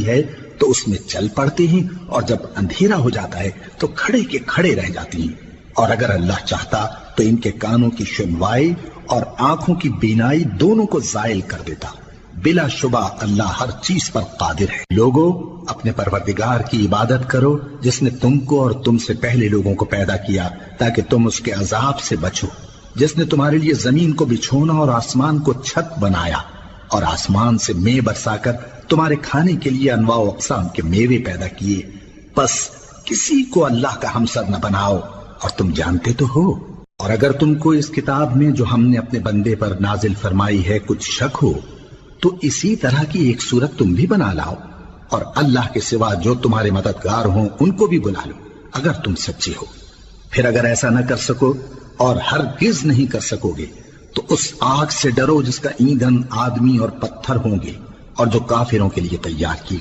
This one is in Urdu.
ہے تو اس میں چل پڑتے ہیں، اور جب اندھیرا ہو جاتا ہے تو کھڑے کے کھڑے رہ جاتی ہیں۔ اور اگر اللہ چاہتا تو ان کے کانوں کی سنوائی اور آنکھوں کی بینائی دونوں کو زائل کر دیتا۔ بلا شبہ اللہ ہر چیز پر قادر ہے۔ لوگوں، اپنے پروردگار کی عبادت کرو جس نے تم کو اور تم سے پہلے لوگوں کو پیدا کیا تاکہ تم اس کے عذاب سے بچو، جس نے تمہارے لیے زمین کو بچھونا اور آسمان کو چھت بنایا، اور آسمان سے مے برسا کر تمہارے کھانے کے لیے انواع و اقسام کے میوے پیدا کیے۔ پس کسی کو اللہ کا ہمسر نہ بناؤ، اور تم جانتے تو ہو۔ اور اگر تم کو اس کتاب میں جو ہم نے اپنے بندے پر نازل فرمائی ہے کچھ شک ہو تو اسی طرح کی ایک صورت تم بھی بنا لاؤ، اور اللہ کے سوا جو تمہارے مددگار ہوں ان کو بھی بلا لو اگر تم سچے ہو۔ پھر اگر ایسا نہ کر سکو اور ہرگز نہیں کر سکو گے تو اس آگ سے ڈرو جس کا ایندھن آدمی اور پتھر ہوں گے، اور جو کافروں کے لیے تیار کی